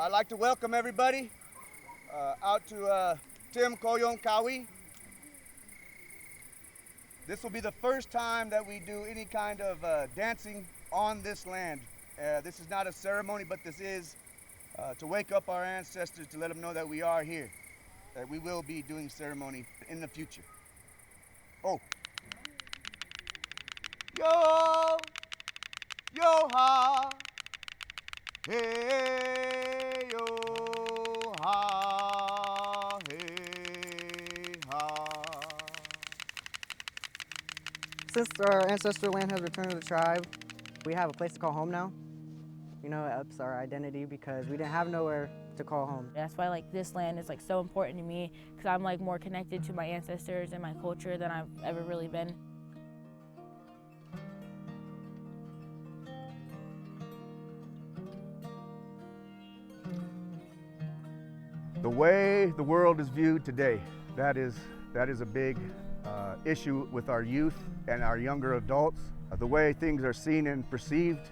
I'd like to welcome everybody out to Tim Koyon Kawi. This will be the first time that we do any kind of dancing on this land. This is not a ceremony, but this is to wake up our ancestors, to let them know that we are here, that we will be doing ceremony in the future. Oh. Yo, yo ha, hey yo ha, hey ha. Since our ancestral land has returned to the tribe, we have a place to call home now. You know, it ups our identity because we didn't have nowhere to call home. That's why this land is so important to me, because I'm more connected to my ancestors and my culture than I've ever really been. The way the world is viewed today, that is a big issue with our youth and our younger adults. The way things are seen and perceived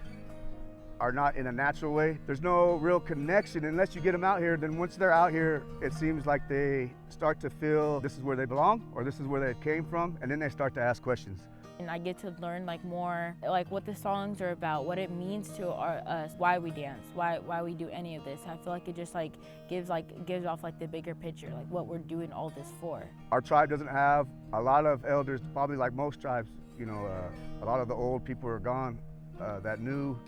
are not in a natural way. There's no real connection unless you get them out here. Then once they're out here, it seems like they start to feel this is where they belong or this is where they came from, and then they start to ask questions. And I get to learn more what the songs are about, what it means to us, why we dance, why we do any of this. I feel like it just gives off the bigger picture, what we're doing all this for. Our tribe doesn't have a lot of elders, probably like most tribes. You know, a lot of the old people are gone that knew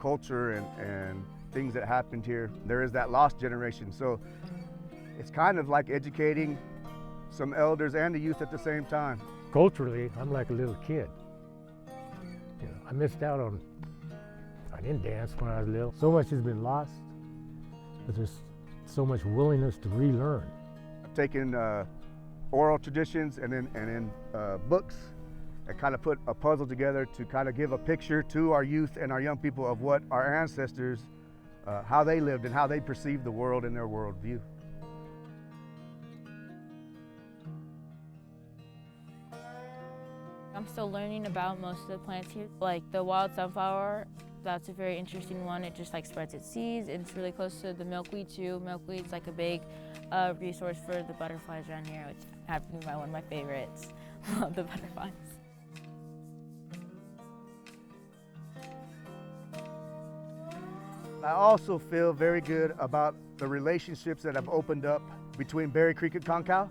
culture and things that happened here. There is that lost generation. So it's kind of like educating some elders and the youth at the same time. Culturally, I'm like a little kid. You know, I missed out on, I didn't dance when I was little. So much has been lost, but there's so much willingness to relearn. I've taken oral traditions and then books and kind of put a puzzle together to kind of give a picture to our youth and our young people of what our ancestors, how they lived and how they perceived the world and their worldview. I'm still learning about most of the plants here. Like the wild sunflower, that's a very interesting one. It just spreads its seeds, and it's really close to the milkweed too. Milkweed's a big resource for the butterflies around here, which happen to be one of my favorites. Love the butterflies. I also feel very good about the relationships that have opened up between Berry Creek and Konkow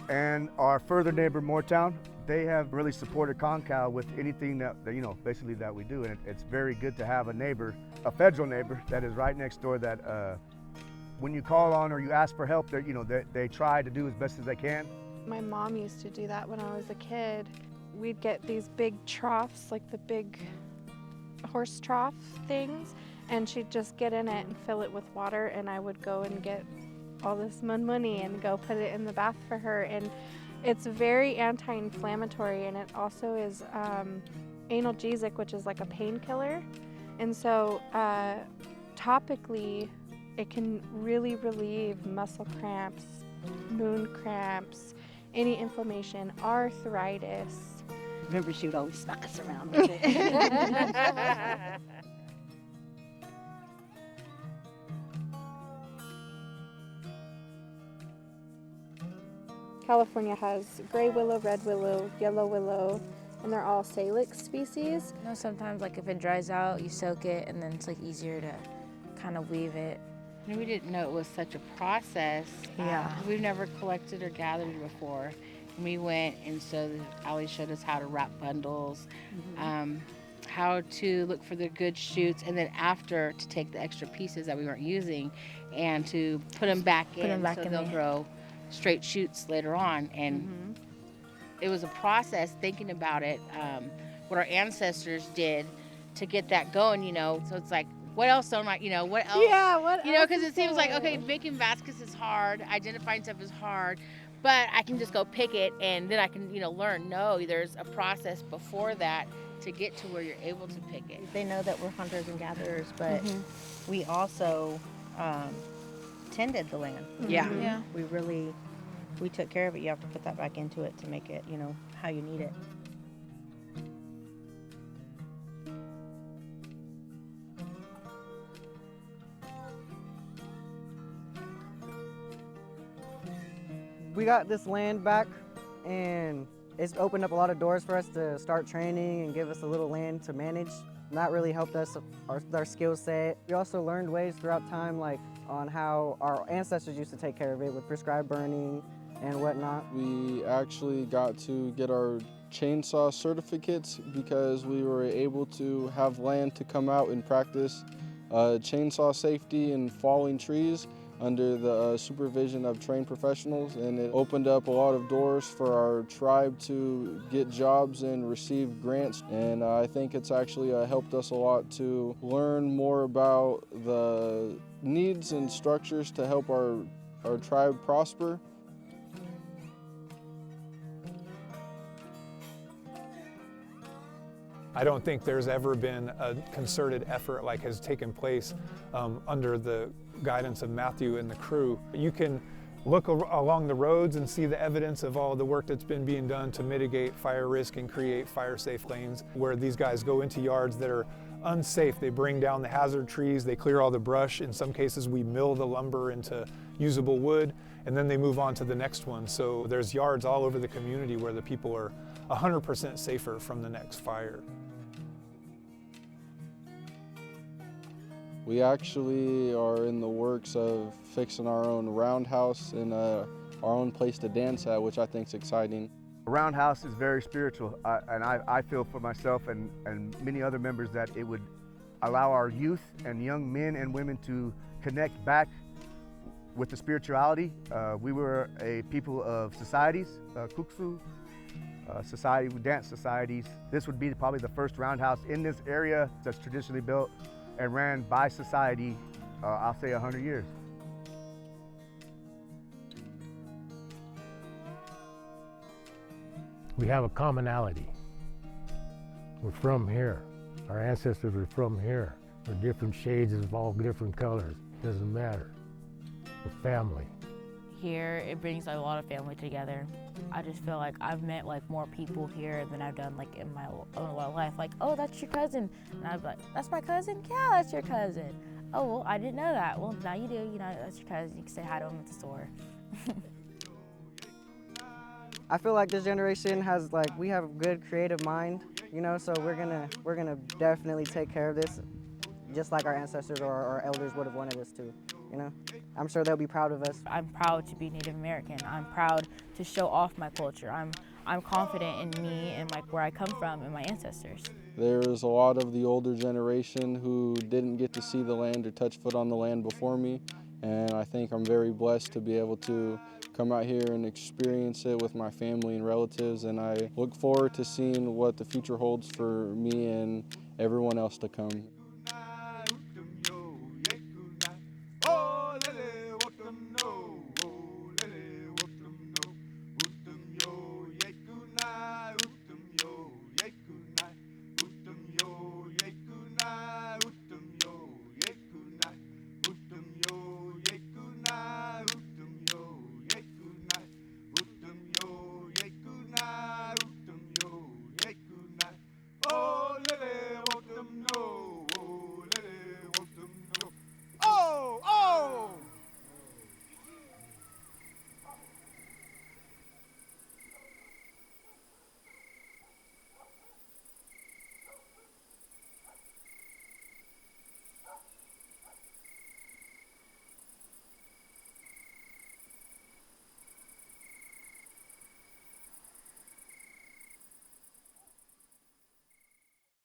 and our further neighbor, Moortown. They have really supported Konkow with anything that basically that we do, and it's very good to have a neighbor, a federal neighbor that is right next door. That when you call on or you ask for help, they try to do as best as they can. My mom used to do that when I was a kid. We'd get these big troughs, like the big horse trough things, and she'd just get in it and fill it with water, and I would go and get all this money and go put it in the bath for her. And it's very anti-inflammatory, and it also is analgesic, which is like a painkiller. And so topically, it can really relieve muscle cramps, moon cramps, any inflammation, arthritis. Remember, she would always smack us around with it. California has gray willow, red willow, yellow willow, and they're all salix species. Sometimes if it dries out, you soak it, and then it's easier to kind of weave it. We didn't know it was such a process. Yeah. We've never collected or gathered before. And we went, and so Ali showed us how to wrap bundles, how to look for the good shoots, and then after to take the extra pieces that we weren't using and to put them back in so they'll grow straight shoots later on. And it was a process thinking about it, what our ancestors did to get that going, so it's what else don't I, what else? Yeah, what else? Because it seems okay, making baskets is hard, identifying stuff is hard, but I can just go pick it and then I can, learn. No, there's a process before that to get to where you're able to pick it. They know that we're hunters and gatherers, but we also tended the land. Yeah. Yeah. We took care of it. You have to put that back into it to make it, how you need it. We got this land back, and it's opened up a lot of doors for us to start training and give us a little land to manage. And that really helped us, our skill set. We also learned ways throughout time, like on how our ancestors used to take care of it with prescribed burning and whatnot. We actually got to get our chainsaw certificates because we were able to have land to come out and practice chainsaw safety and falling trees under the supervision of trained professionals, and it opened up a lot of doors for our tribe to get jobs and receive grants, and I think it's actually helped us a lot to learn more about the needs and structures to help our tribe prosper. I don't think there's ever been a concerted effort like has taken place under the guidance of Matthew and the crew. You can look along the roads and see the evidence of all the work that's been being done to mitigate fire risk and create fire-safe lanes, where these guys go into yards that are unsafe. They bring down the hazard trees, they clear all the brush. In some cases, we mill the lumber into usable wood, and then they move on to the next one. So there's yards all over the community where the people are 100% safer from the next fire. We actually are in the works of fixing our own roundhouse and our own place to dance at, which I think is exciting. A roundhouse is very spiritual, and I feel for myself and many other members that it would allow our youth and young men and women to connect back with the spirituality. We were a people of societies, kuksu, society, dance societies. This would be probably the first roundhouse in this area that's traditionally built and ran by society, I'll say 100 years. We have a commonality. We're from here. Our ancestors were from here. We're different shades of all different colors. Doesn't matter. We're family. Here, it brings a lot of family together. I just feel like I've met like more people here than I've done like in my own life. Like, oh, that's your cousin. And I'd be like, that's my cousin? Yeah, that's your cousin. Oh, well, I didn't know that. Well, now you do. You know, that's your cousin. You can say hi to him at the store. I feel like this generation has we have a good creative mind, you know, so we're gonna definitely take care of this just like our ancestors or our elders would have wanted us to, you know. I'm sure they'll be proud of us. I'm proud to be Native American. I'm proud to show off my culture. I'm confident in me and like where I come from and my ancestors. There's a lot of the older generation who didn't get to see the land or touch foot on the land before me, and I think I'm very blessed to be able to come out here and experience it with my family and relatives, and I look forward to seeing what the future holds for me and everyone else to come.